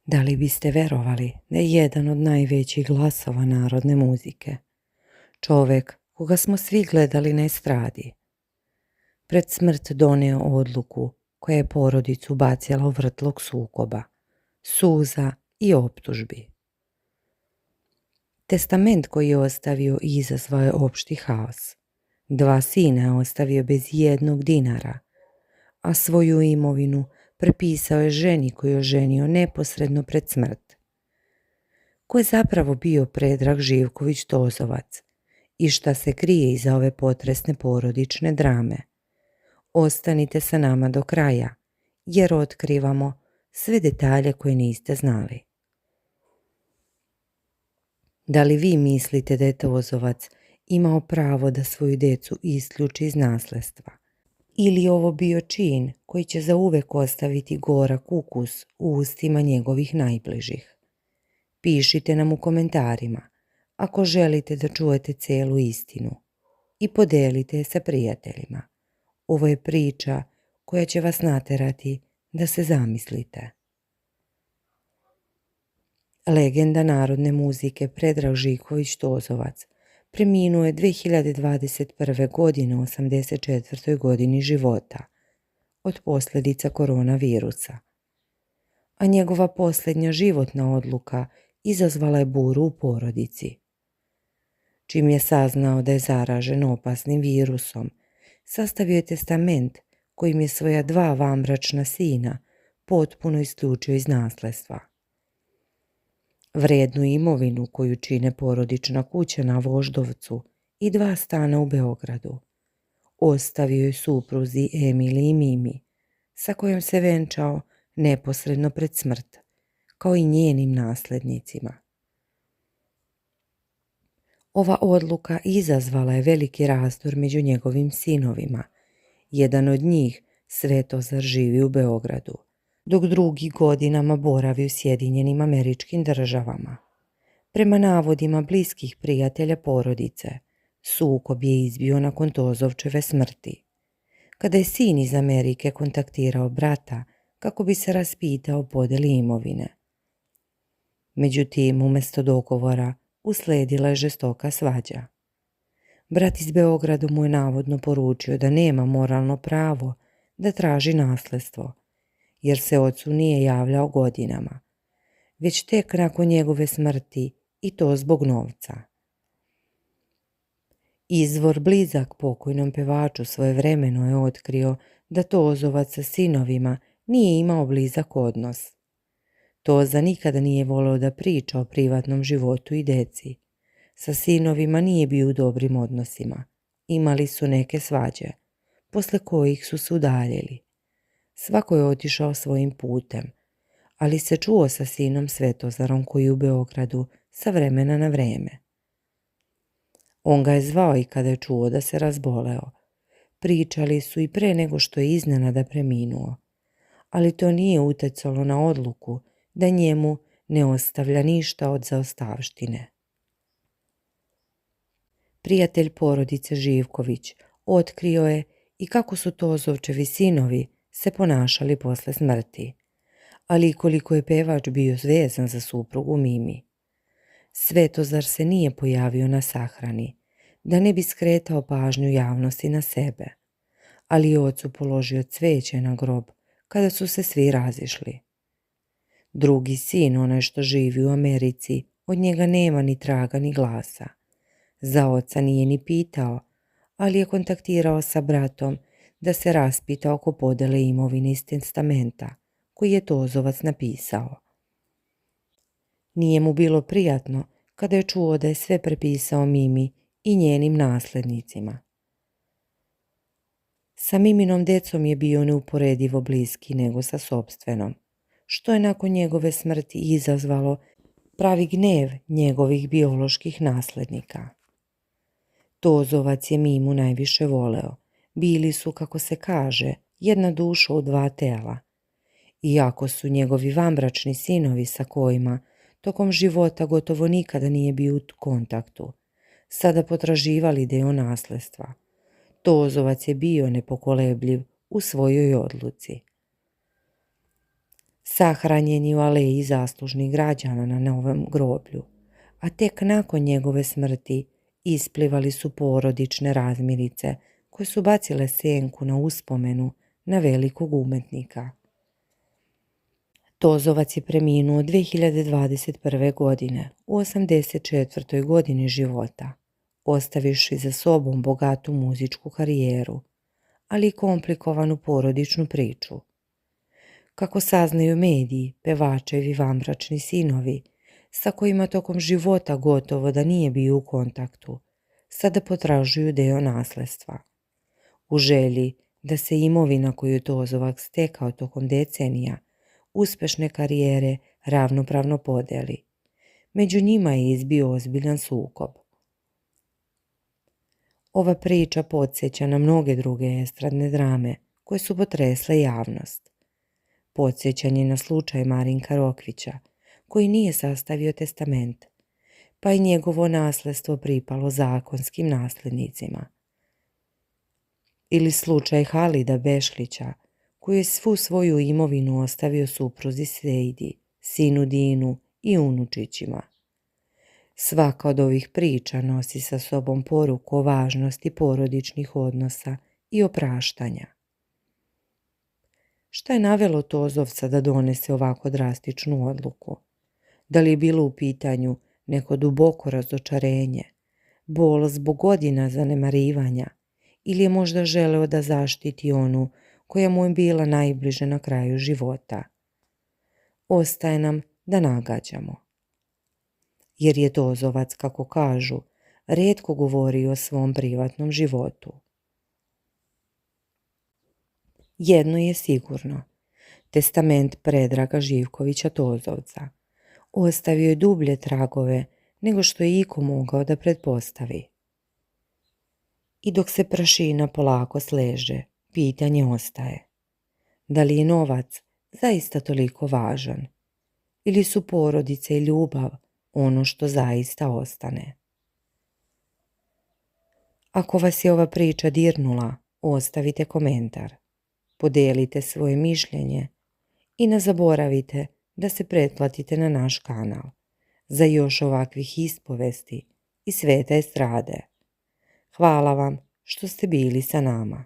Da li biste verovali da je jedan od najvećih glasova narodne muzike čovek koga smo svi gledali na estradi, pred smrt doneo odluku koja je porodicu bacila u vrtlog sukoba, suza i optužbi. Testament koji je ostavio izazvao je opšti haos. 2 sina je ostavio bez jednog dinara, a svoju imovinu prepisao je ženi koju je oženio neposredno pred smrt. Ko je zapravo bio Predrag Živković Tozovac i šta se krije iza ove potresne porodične drame? Ostanite sa nama do kraja, jer otkrivamo sve detalje koje niste znali. Da li vi mislite da je Tozovac imao pravo da svoju decu isključi iz nasledstva? Ili ovo bio čin koji će zauvek ostaviti gorak ukus u ustima njegovih najbližih? Pišite nam u komentarima ako želite da čujete celu istinu i podelite je sa prijateljima. Ovo je priča koja će vas naterati da se zamislite. Legenda narodne muzike Predrag Živković Tozovac preminuo je 2021. godine u 84. godini života od posljedica koronavirusa, a njegova posljednja životna odluka izazvala je buru u porodici. Čim je saznao da je zaražen opasnim virusom, sastavio je testament kojim je svoja 2 vanbračna sina potpuno isključio iz nasledstva. Vrijednu imovinu koju čine porodična kuća na Voždovcu i 2 stana u Beogradu ostavio je supruzi Emili i Mimi, sa kojom se venčao neposredno pred smrt, kao i njenim naslednicima. Ova odluka izazvala je veliki razdor među njegovim sinovima. Jedan od njih, Svetozar, živi u Beogradu, dok drugi godinama boravi u Sjedinjenim Američkim Državama. Prema navodima bliskih prijatelja porodice, sukob je izbio nakon Tozovčeve smrti, kada je sin iz Amerike kontaktirao brata kako bi se raspitao o podeli imovine. Međutim, umjesto dogovora, usledila je žestoka svađa. Brat iz Beograda mu je navodno poručio da nema moralno pravo da traži nasledstvo, jer se ocu nije javljao godinama, već tek nakon njegove smrti i to zbog novca. Izvor blizak pokojnom pevaču svojevremeno je otkrio da Tozovac sa sinovima nije imao blizak odnos. Toza nikada nije voleo da priča o privatnom životu i deci. Sa sinovima nije bio u dobrim odnosima. Imali su neke svađe, posle kojih su se udaljili. Svako je otišao svojim putem, ali se čuo sa sinom Svetozarom koji je u Beogradu sa vremena na vreme. On ga je zvao i kada je čuo da se razboleo. Pričali su i pre nego što je iznenada preminuo, ali to nije utjecalo na odluku da njemu ne ostavlja ništa od zaostavštine. Prijatelj porodice Živković otkrio je i kako su Tozovčevi sinovi se ponašali posle smrti, ali i koliko je pevač bio vezan za suprugu Mimi. Svetozar se nije pojavio na sahrani, da ne bi skretao pažnju javnosti na sebe, ali je ocu položio cveće na grob kada su se svi razišli. Drugi sin, onaj što živi u Americi, od njega nema ni traga ni glasa. Za oca nije ni pitao, ali je kontaktirao sa bratom da se raspita oko podele imovine iz testamenta koji je Tozovac napisao. Nije mu bilo prijatno kada je čuo da je sve prepisao Mimi i njenim naslednicima. Sa Miminom decom je bio neuporedivo bliski nego sa sopstvenom, što je nakon njegove smrti izazvalo pravi gnev njegovih bioloških naslednika. Tozovac je Mimu najviše voleo. Bili su, kako se kaže, jedna duša u 2 tela. Iako su njegovi vanbračni sinovi sa kojima tokom života gotovo nikada nije bio u kontaktu, sada potraživali deo nasledstva, Tozovac je bio nepokolebljiv u svojoj odluci. Sahranjen je u aleji zaslužnih građana na novom groblju, a tek nakon njegove smrti isplivali su porodične razmirice koje su bacile senku na uspomenu na velikog umetnika. Tozovac je preminuo 2021. godine u 84. godini života, ostavivši za sobom bogatu muzičku karijeru, ali i komplikovanu porodičnu priču. Kako saznaju mediji, pevačevi vanbračni sinovi, sa kojima tokom života gotovo da nije bio u kontaktu, sada potražuju deo nasledstva. U želji da se imovina koju je Tozovac stekao tokom decenija uspešne karijere ravnopravno podeli. Među njima je izbio ozbiljan sukob. Ova priča podsjeća na mnoge druge estradne drame koje su potresle javnost. Podsjećan je na slučaj Marinka Rokvića, koji nije sastavio testament, pa je njegovo nasledstvo pripalo zakonskim nasljednicima. Ili slučaj Halida Bešlića, koji je svu svoju imovinu ostavio supruzi Sejdi, sinu Dinu i unučićima. Svaka od ovih priča nosi sa sobom poruku o važnosti porodičnih odnosa i opraštanja. Šta je navelo Tozovca da donese ovako drastičnu odluku? Da li je bilo u pitanju neko duboko razočarenje, bol zbog godina zanemarivanja, ili je možda želeo da zaštiti onu koja mu je bila najbliže na kraju života? Ostaje nam da nagađamo. Jer je Tozovac, kako kažu, rijetko govorio o svom privatnom životu. Jedno je sigurno, testament Predraga Živkovića Tozovca ostavio je dublje tragove nego što je iko mogao da pretpostavi. I dok se prašina polako sleže, pitanje ostaje: da li je novac zaista toliko važan? Ili su porodice i ljubav ono što zaista ostane? Ako vas je ova priča dirnula, ostavite komentar, podelite svoje mišljenje i ne zaboravite da se pretplatite na naš kanal za još ovakvih ispovesti i svete estrade. Hvala vam što ste bili sa nama.